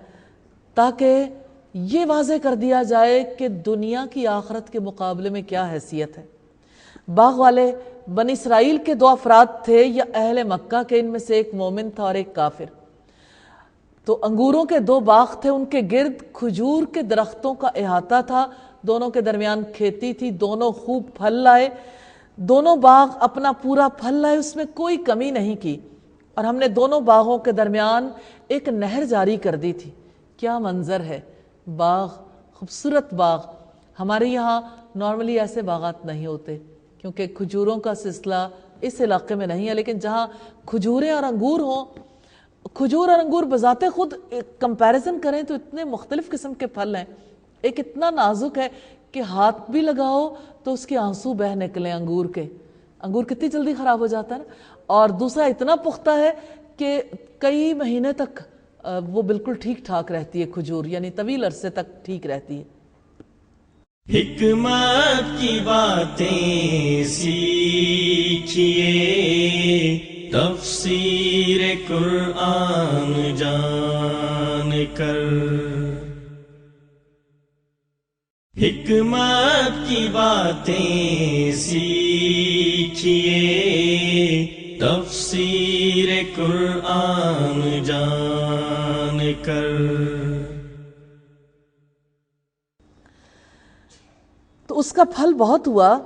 تاکہ یہ واضح کر دیا جائے کہ دنیا کی آخرت کے مقابلے میں کیا حیثیت ہے۔ باغ والے بنی اسرائیل کے 2 افراد تھے یا اہل مکہ کے، ان میں سے ایک مومن تھا اور ایک کافر۔ تو انگوروں کے 2 باغ تھے، ان کے گرد کھجور کے درختوں کا احاطہ تھا، دونوں کے درمیان کھیتی تھی، دونوں خوب پھل لائے، دونوں باغ اپنا پورا پھل لائے، اس میں کوئی کمی نہیں کی، اور ہم نے دونوں باغوں کے درمیان ایک نہر جاری کر دی تھی۔ کیا منظر ہے، باغ، خوبصورت باغ۔ ہمارے یہاں نارملی ایسے باغات نہیں ہوتے کیونکہ کھجوروں کا سلسلہ اس علاقے میں نہیں ہے، لیکن جہاں کھجوریں اور انگور ہوں، کھجور اور انگور بذات خود کمپیریزن کریں تو اتنے مختلف قسم کے پھل ہیں، ایک اتنا نازک ہے کہ ہاتھ بھی لگاؤ تو اس کے آنسو بہہ نکلیں انگور کے، انگور کتنی جلدی خراب ہو جاتا ہے نا، اور دوسرا اتنا پختہ ہے کہ کئی مہینے تک وہ بالکل ٹھیک ٹھاک رہتی ہے کھجور، یعنی طویل عرصے تک ٹھیک رہتی ہے۔ حکمت کی باتیں سیکھیے، تفسیر قرآن جان کر، حکمت کی باتیں سیکھیے، تفسیر قرآن جان کر۔ تو اس کا پھل بہت ہوا،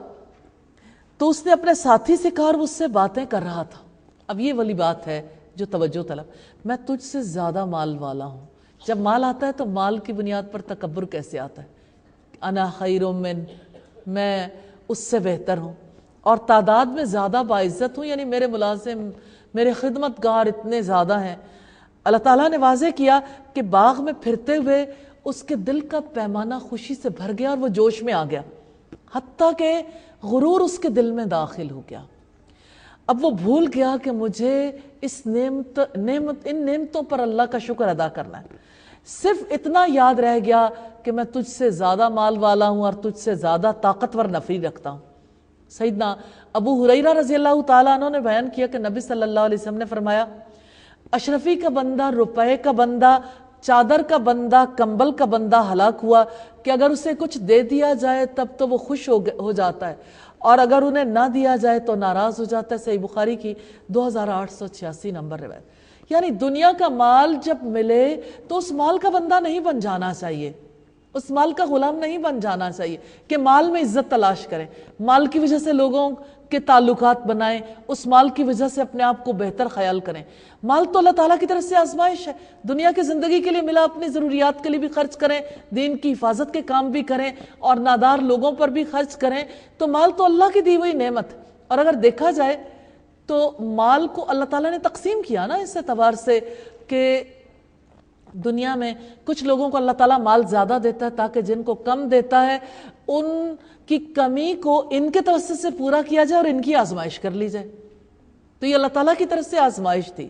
تو اس نے اپنے ساتھی سے کہا اور وہ اس سے باتیں کر رہا تھا۔ اب یہ والی بات ہے جو توجہ طلب، میں تجھ سے زیادہ مال والا ہوں۔ جب مال آتا ہے تو مال کی بنیاد پر تکبر کیسے آتا ہے؟ انا خیر من، میں اس سے بہتر ہوں اور تعداد میں زیادہ باعزت ہوں، یعنی میرے ملازم، میرے خدمتگار اتنے زیادہ ہیں۔ اللہ تعالیٰ نے واضح کیا کہ باغ میں پھرتے ہوئے اس کے دل کا پیمانہ خوشی سے بھر گیا اور وہ جوش میں آ گیا، حتیٰ کہ غرور اس کے دل میں داخل ہو گیا۔ اب وہ بھول گیا کہ مجھے ان نعمتوں پر اللہ کا شکر ادا کرنا ہے، صرف اتنا یاد رہ گیا کہ میں تجھ سے زیادہ مال والا ہوں اور تجھ سے زیادہ طاقتور نفری رکھتا ہوں۔ سیدنا ابو ہریرہ رضی اللہ تعالیٰ عنہ نے بیان کیا کہ نبی صلی اللہ علیہ وسلم نے فرمایا، اشرفی کا بندہ، روپے کا بندہ، چادر کا بندہ، کمبل کا بندہ ہلاک ہوا کہ اگر اسے کچھ دے دیا جائے تب تو وہ خوش ہو جاتا ہے، اور اگر انہیں نہ دیا جائے تو ناراض ہو جاتا ہے۔ صحیح بخاری کی 2886 نمبر روایت۔ یعنی دنیا کا مال جب ملے تو اس مال کا بندہ نہیں بن جانا چاہیے، اس مال کا غلام نہیں بن جانا چاہیے کہ مال میں عزت تلاش کریں، مال کی وجہ سے لوگوں کے تعلقات بنائیں، اس مال کی وجہ سے اپنے آپ کو بہتر خیال کریں۔ مال تو اللہ تعالیٰ کی طرف سے آزمائش ہے، دنیا کی زندگی کے لیے ملا، اپنی ضروریات کے لیے بھی خرچ کریں، دین کی حفاظت کے کام بھی کریں اور نادار لوگوں پر بھی خرچ کریں، تو مال تو اللہ کی دی ہوئی نعمت۔ اور اگر دیکھا جائے تو مال کو اللہ تعالیٰ نے تقسیم کیا نا اس اعتبار سے کہ دنیا میں کچھ لوگوں کو اللہ تعالیٰ مال زیادہ دیتا ہے تاکہ جن کو کم دیتا ہے ان کی کمی کو ان کے توسط سے پورا کیا جائے اور ان کی آزمائش کر لی جائے۔ تو یہ اللہ تعالیٰ کی طرف سے آزمائش تھی۔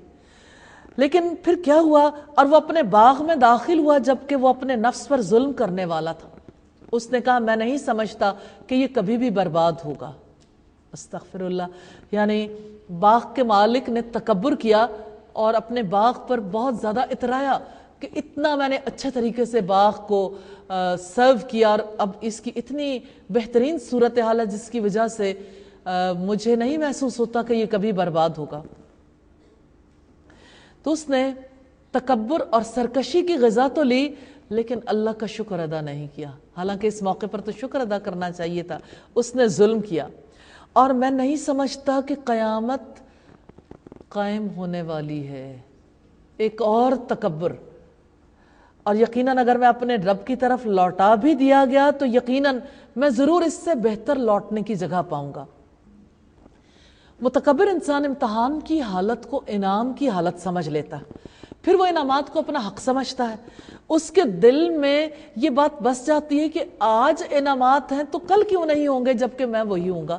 لیکن پھر کیا ہوا، اور وہ اپنے باغ میں داخل ہوا جبکہ وہ اپنے نفس پر ظلم کرنے والا تھا۔ اس نے کہا میں نہیں سمجھتا کہ یہ کبھی بھی برباد ہوگا۔ استغفر اللہ، یعنی باغ کے مالک نے تکبر کیا اور اپنے باغ پر بہت زیادہ اترایا کہ اتنا میں نے اچھے طریقے سے باغ کو سرو کیا اور اب اس کی اتنی بہترین صورتحال ہے جس کی وجہ سے مجھے نہیں محسوس ہوتا کہ یہ کبھی برباد ہوگا۔ تو اس نے تکبر اور سرکشی کی غذا تو لی لیکن اللہ کا شکر ادا نہیں کیا، حالانکہ اس موقع پر تو شکر ادا کرنا چاہیے تھا، اس نے ظلم کیا۔ اور میں نہیں سمجھتا کہ قیامت قائم ہونے والی ہے، ایک اور تکبر. اور یقیناً اگر میں اپنے رب کی طرف لوٹا بھی دیا گیا تو یقیناً میں ضرور اس سے بہتر لوٹنے کی جگہ پاؤں گا. متکبر انسان امتحان کی حالت کو انعام کی حالت سمجھ لیتا ہے، پھر وہ انعامات کو اپنا حق سمجھتا ہے. اس کے دل میں یہ بات بس جاتی ہے کہ آج انعامات ہیں تو کل کیوں نہیں ہوں گے جبکہ میں وہی ہوں گا،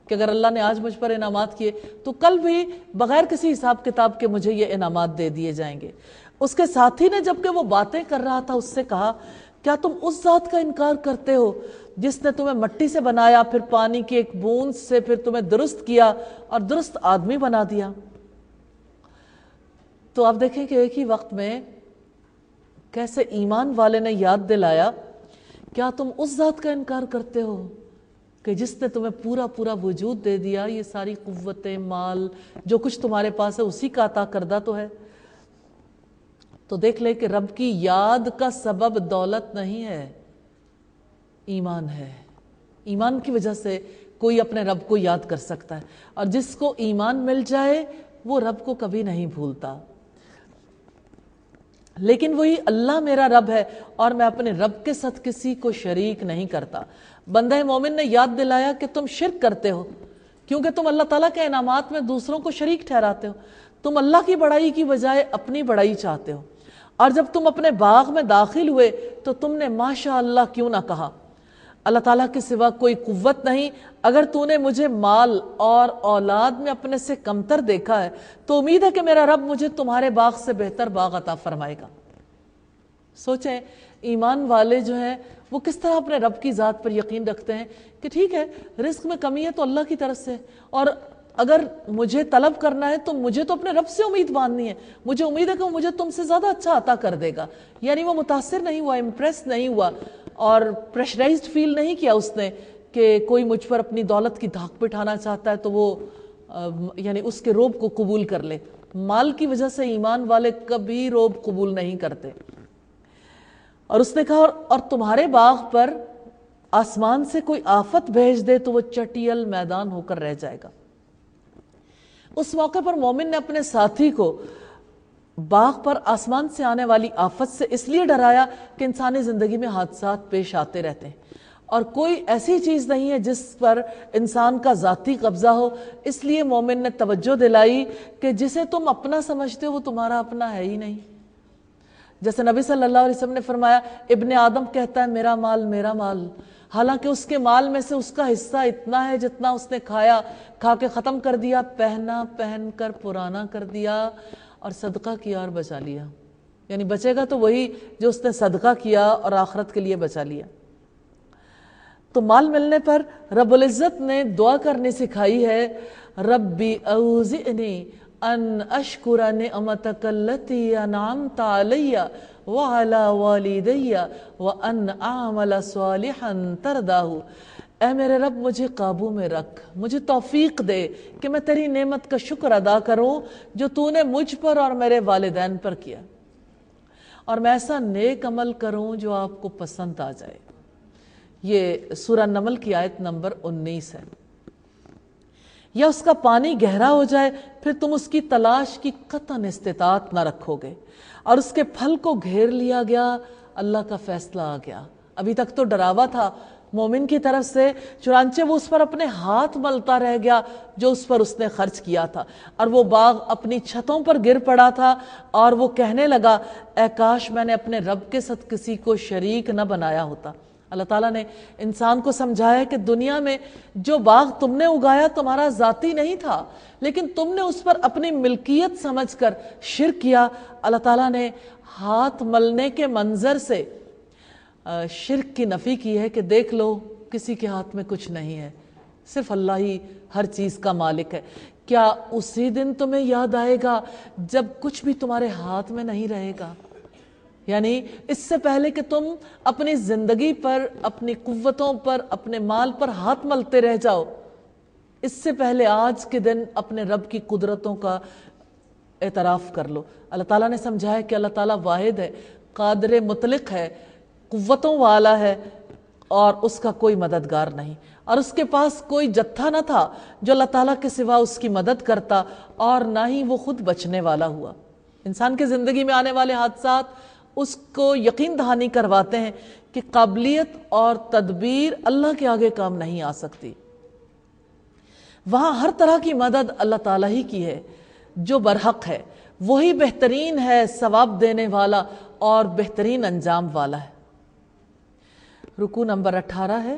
کہ اگر اللہ نے آج مجھ پر انعامات کیے تو کل بھی بغیر کسی حساب کتاب کے مجھے یہ انعامات دے دیے جائیں گے. اس کے ساتھی نے جبکہ وہ باتیں کر رہا تھا اس سے کہا، کیا تم اس ذات کا انکار کرتے ہو جس نے تمہیں مٹی سے بنایا، پھر پانی کی ایک بوند سے پھر تمہیں درست کیا اور درست آدمی بنا دیا؟ تو آپ دیکھیں کہ ایک ہی وقت میں کیسے ایمان والے نے یاد دلایا، کیا تم اس ذات کا انکار کرتے ہو کہ جس نے تمہیں پورا پورا وجود دے دیا، یہ ساری قوتیں، مال، جو کچھ تمہارے پاس ہے اسی کا عطا کردہ تو ہے. تو دیکھ لے کہ رب کی یاد کا سبب دولت نہیں ہے، ایمان ہے. ایمان کی وجہ سے کوئی اپنے رب کو یاد کر سکتا ہے، اور جس کو ایمان مل جائے وہ رب کو کبھی نہیں بھولتا. لیکن وہی اللہ میرا رب ہے اور میں اپنے رب کے ساتھ کسی کو شریک نہیں کرتا. بندہ مومن نے یاد دلایا کہ تم شرک کرتے ہو کیونکہ تم اللہ تعالیٰ کے انعامات میں دوسروں کو شریک ٹھہراتے ہو. تم اللہ کی بڑائی کی بجائے اپنی بڑائی چاہتے ہو. اور جب تم اپنے باغ میں داخل ہوئے تو تم نے ماشاء اللہ کیوں نہ کہا. اللہ تعالیٰ کے سوا کوئی قوت نہیں. اگر تو نے مجھے مال اور اولاد میں اپنے سے کمتر دیکھا ہے تو امید ہے کہ میرا رب مجھے تمہارے باغ سے بہتر باغ عطا فرمائے گا. سوچیں ایمان والے جو ہیں وہ کس طرح اپنے رب کی ذات پر یقین رکھتے ہیں کہ ٹھیک ہے رزق میں کمی ہے تو اللہ کی طرف سے، اور اگر مجھے طلب کرنا ہے تو مجھے تو اپنے رب سے امید باندھنی ہے. مجھے امید ہے کہ وہ مجھے تم سے زیادہ اچھا عطا کر دے گا. یعنی وہ متاثر نہیں ہوا، امپریس نہیں ہوا اور پریشرائزڈ فیل نہیں کیا اس نے کہ کوئی مجھ پر اپنی دولت کی دھاک بٹھانا چاہتا ہے تو وہ یعنی اس کے روب کو قبول کر لے. مال کی وجہ سے ایمان والے کبھی روب قبول نہیں کرتے. اور اس نے کہا اور تمہارے باغ پر آسمان سے کوئی آفت بھیج دے تو وہ چٹیل میدان ہو کر رہ جائے گا. اس موقع پر مومن نے اپنے ساتھی کو باغ پر آسمان سے آنے والی آفت سے اس لیے ڈرایا کہ انسانی زندگی میں حادثات پیش آتے رہتے ہیں اور کوئی ایسی چیز نہیں ہے جس پر انسان کا ذاتی قبضہ ہو. اس لیے مومن نے توجہ دلائی کہ جسے تم اپنا سمجھتے ہو وہ تمہارا اپنا ہے ہی نہیں. جیسے نبی صلی اللہ علیہ وسلم نے فرمایا ابن آدم کہتا ہے میرا مال میرا مال، حالانکہ اس کے مال میں سے اس کا حصہ اتنا ہے جتنا اس نے کھایا، کھا کے ختم کر دیا، پہنا پہن کر پرانا کر دیا اور صدقہ کیا اور بچا لیا. یعنی بچے گا تو وہی جو اس نے صدقہ کیا اور آخرت کے لیے بچا لیا. تو مال ملنے پر رب العزت نے دعا کرنے سکھائی ہے، ربی اوزعنی ان اشکر نعمتک التی انعمت علی وعلی والدی وان اعمل صالحا ترضاہ. اے میرے رب مجھے قابو میں رکھ، مجھے توفیق دے کہ میں تیری نعمت کا شکر ادا کروں جو تو نے مجھ پر اور میرے والدین پر کیا، اور میں ایسا نیک عمل کروں جو آپ کو پسند آ جائے. یہ سورہ نمل کی آیت نمبر 19 ہے. یا اس کا پانی گہرا ہو جائے پھر تم اس کی تلاش کی قطعاً استطاعت نہ رکھو گے، اور اس کے پھل کو گھیر لیا گیا، اللہ کا فیصلہ آ گیا. ابھی تک تو ڈراوا تھا مومن کی طرف سے، چنانچہ وہ اس پر اپنے ہاتھ ملتا رہ گیا جو اس پر اس نے خرچ کیا تھا، اور وہ باغ اپنی چھتوں پر گر پڑا تھا اور وہ کہنے لگا اے کاش میں نے اپنے رب کے ساتھ کسی کو شریک نہ بنایا ہوتا. اللہ تعالیٰ نے انسان کو سمجھایا کہ دنیا میں جو باغ تم نے اگایا تمہارا ذاتی نہیں تھا، لیکن تم نے اس پر اپنی ملکیت سمجھ کر شرک کیا. اللہ تعالیٰ نے ہاتھ ملنے کے منظر سے شرک کی نفی کی ہے کہ دیکھ لو کسی کے ہاتھ میں کچھ نہیں ہے، صرف اللہ ہی ہر چیز کا مالک ہے. کیا اسی دن تمہیں یاد آئے گا جب کچھ بھی تمہارے ہاتھ میں نہیں رہے گا؟ یعنی اس سے پہلے کہ تم اپنی زندگی پر، اپنی قوتوں پر، اپنے مال پر ہاتھ ملتے رہ جاؤ، اس سے پہلے آج کے دن اپنے رب کی قدرتوں کا اعتراف کر لو. اللہ تعالیٰ نے سمجھایا کہ اللہ تعالیٰ واحد ہے، قادر مطلق ہے، قوتوں والا ہے، اور اس کا کوئی مددگار نہیں، اور اس کے پاس کوئی جتھا نہ تھا جو اللہ تعالیٰ کے سوا اس کی مدد کرتا، اور نہ ہی وہ خود بچنے والا ہوا. انسان کی زندگی میں آنے والے حادثات اس کو یقین دہانی کرواتے ہیں کہ قابلیت اور تدبیر اللہ کے آگے کام نہیں آ سکتی. وہاں ہر طرح کی مدد اللہ تعالیٰ ہی کی ہے. جو برحق ہے وہی بہترین ہے، ثواب دینے والا اور بہترین انجام والا ہے. رکوع نمبر 18 ہے.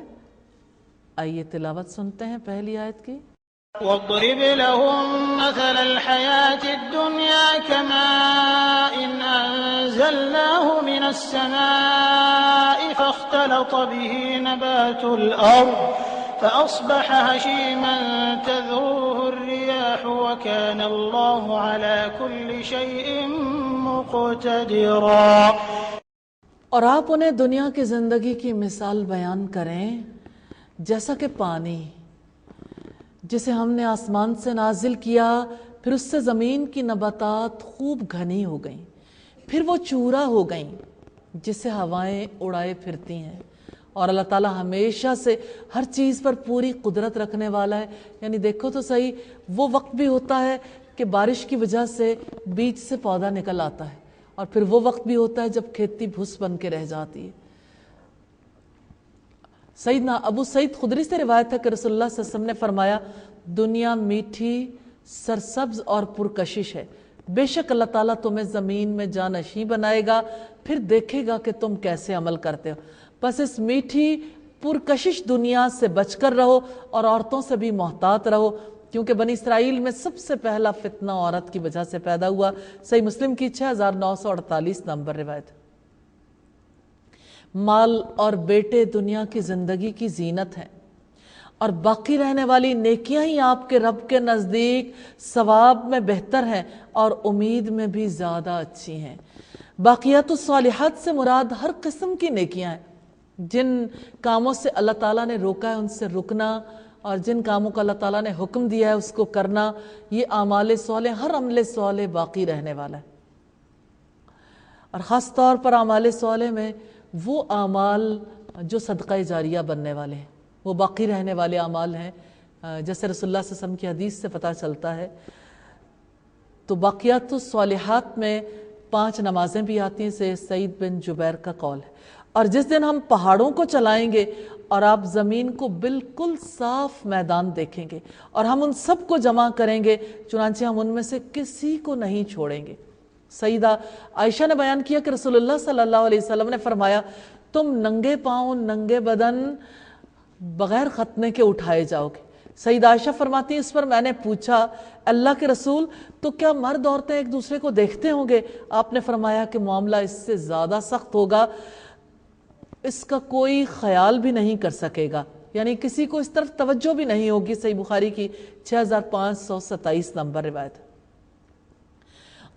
آئیے تلاوت سنتے ہیں پہلی آیت کی. واضرب لهم مثل الحياة الدنيا كماء أنزلناه من السماء فاختلط به نبات الأرض فأصبح هشيما تذروه الرياح وكان الله على كل شيء مقتدرا. اور آپ انہیں دنیا کی زندگی کی مثال بیان کریں جیسا کہ پانی جسے ہم نے آسمان سے نازل کیا، پھر اس سے زمین کی نباتات خوب گھنی ہو گئیں، پھر وہ چورا ہو گئیں جسے ہوائیں اڑائے پھرتی ہیں. اور اللہ تعالیٰ ہمیشہ سے ہر چیز پر پوری قدرت رکھنے والا ہے. یعنی دیکھو تو صحیح، وہ وقت بھی ہوتا ہے کہ بارش کی وجہ سے بیج سے پودا نکل آتا ہے، اور پھر وہ وقت بھی ہوتا ہے جب کھیتی بھس بن کے رہ جاتی ہے. سیدنا ابو سعید خدری سے روایت ہے کہ رسول اللہ صلی اللہ علیہ وسلم نے فرمایا، دنیا میٹھی، سرسبز اور پرکشش ہے. بے شک اللہ تعالیٰ تمہیں زمین میں جانشین بنائے گا، پھر دیکھے گا کہ تم کیسے عمل کرتے ہو. بس اس میٹھی پرکشش دنیا سے بچ کر رہو اور عورتوں سے بھی محتاط رہو، کیونکہ بنی اسرائیل میں سب سے پہلا فتنہ عورت کی وجہ سے پیدا ہوا. صحیح مسلم کی 6948 نمبر روایت. مال اور بیٹے دنیا کی زندگی کی زینت ہیں، اور باقی رہنے والی نیکیاں ہی آپ کے رب کے نزدیک ثواب میں بہتر ہیں اور امید میں بھی زیادہ اچھی ہیں. باقیات الصالحات سے مراد ہر قسم کی نیکیاں ہیں. جن کاموں سے اللہ تعالیٰ نے روکا ہے ان سے رکنا، اور جن کاموں کا اللہ تعالیٰ نے حکم دیا ہے اس کو کرنا، یہ اعمال صالح، ہر عمل صالح باقی رہنے والا ہے. اور خاص طور پر اعمال صالح میں وہ اعمال جو صدقہ جاریہ بننے والے ہیں، وہ باقی رہنے والے اعمال ہیں. جیسے رسول اللہ صلی اللہ علیہ وسلم کی حدیث سے پتہ چلتا ہے. تو باقیات الصالحات میں 5 نمازیں بھی آتی ہیں، سے سعید بن جبیر کا قول ہے. اور جس دن ہم پہاڑوں کو چلائیں گے اور آپ زمین کو بالکل صاف میدان دیکھیں گے، اور ہم ان سب کو جمع کریں گے، چنانچہ ہم ان میں سے کسی کو نہیں چھوڑیں گے. سیدہ عائشہ نے بیان کیا کہ رسول اللہ صلی اللہ علیہ وسلم نے فرمایا، تم ننگے پاؤں ننگے بدن بغیر ختنے کے اٹھائے جاؤ گے. سیدہ عائشہ فرماتی ہیں، اس پر میں نے پوچھا، اللہ کے رسول، تو کیا مرد عورتیں ایک دوسرے کو دیکھتے ہوں گے؟ آپ نے فرمایا کہ معاملہ اس سے زیادہ سخت ہوگا، اس کا کوئی خیال بھی نہیں کر سکے گا. یعنی کسی کو اس طرف توجہ بھی نہیں ہوگی. صحیح بخاری کی 6527 نمبر روایت.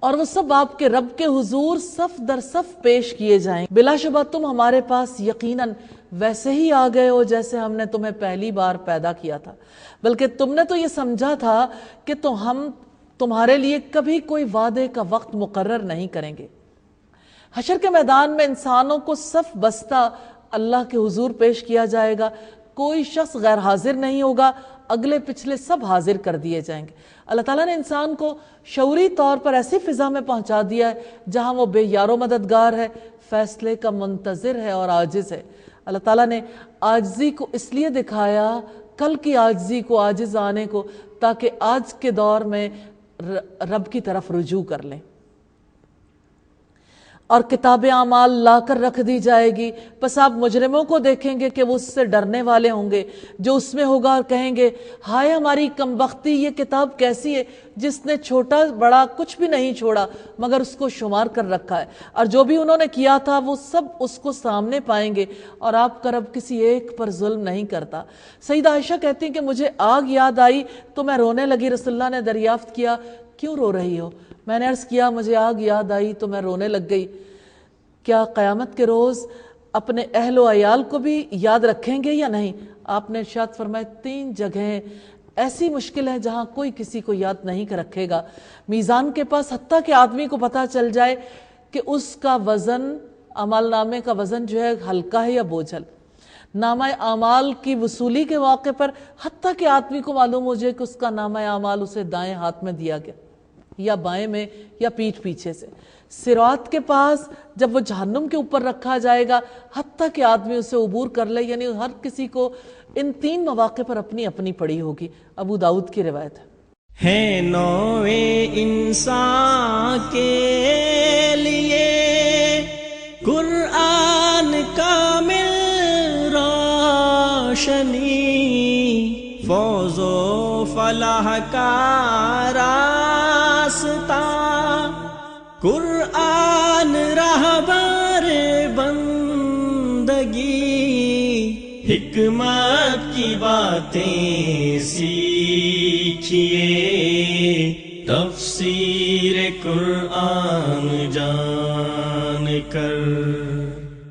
اور وہ سب آپ کے رب کے حضور صف در صف پیش کیے جائیں. بلا شبہ تم ہمارے پاس یقیناً ویسے ہی آ گئے ہو جیسے ہم نے تمہیں پہلی بار پیدا کیا تھا، بلکہ تم نے تو یہ سمجھا تھا کہ ہم تمہارے لیے کبھی کوئی وعدے کا وقت مقرر نہیں کریں گے. حشر کے میدان میں انسانوں کو صف بستہ اللہ کے حضور پیش کیا جائے گا. کوئی شخص غیر حاضر نہیں ہوگا، اگلے پچھلے سب حاضر کر دیے جائیں گے. اللہ تعالیٰ نے انسان کو شعوری طور پر ایسی فضا میں پہنچا دیا ہے جہاں وہ بے یار و مددگار ہے، فیصلے کا منتظر ہے اور عاجز ہے. اللہ تعالیٰ نے عاجزی کو اس لیے دکھایا، کل کی عاجزی کو، عاجز آنے کو، تاکہ آج کے دور میں رب کی طرف رجوع کر لیں. اور کتاب اعمال لا کر رکھ دی جائے گی، پس آپ مجرموں کو دیکھیں گے کہ وہ اس سے ڈرنے والے ہوں گے جو اس میں ہوگا، اور کہیں گے، ہائے ہماری کمبختی، یہ کتاب کیسی ہے جس نے چھوٹا بڑا کچھ بھی نہیں چھوڑا مگر اس کو شمار کر رکھا ہے، اور جو بھی انہوں نے کیا تھا وہ سب اس کو سامنے پائیں گے، اور آپ کا رب کسی ایک پر ظلم نہیں کرتا. سیدہ عائشہ کہتی ہیں کہ مجھے آگ یاد آئی تو میں رونے لگی. رسول اللہ نے دریافت کیا، کیوں رو رہی ہو؟ میں نے عرض کیا، مجھے آگ یاد آئی تو میں رونے لگ گئی. کیا قیامت کے روز اپنے اہل و عیال کو بھی یاد رکھیں گے یا نہیں؟ آپ نے ارشاد فرمایا، 3 جگہیں ایسی مشکل ہیں جہاں کوئی کسی کو یاد نہیں رکھے گا. میزان کے پاس، حتیٰ کہ آدمی کو پتہ چل جائے کہ اس کا وزن، عمل نامے کا وزن جو ہے ہلکا ہے یا بوجھل. نامہ اعمال کی وصولی کے موقع پر حتیٰ کہ آدمی کو معلوم ہو جائے کہ اس کا نامہ اعمال اسے دائیں ہاتھ میں دیا گیا. یا بائیں میں یا پیٹھ پیچھے سے. صراط کے پاس جب وہ جہنم کے اوپر رکھا جائے گا حتیٰ کہ آدمی اسے عبور کر لے، یعنی ہر کسی کو ان 3 مواقع پر اپنی اپنی پڑی ہوگی. ابو داؤد کی روایت ہے نوع انسان کے لیے قرآن کامل روشنی، فوز و فلاح کا راستہ قرآن رہبر بندگی، حکمت کی باتیں سیکھیے، تفسیر قرآن جان کر.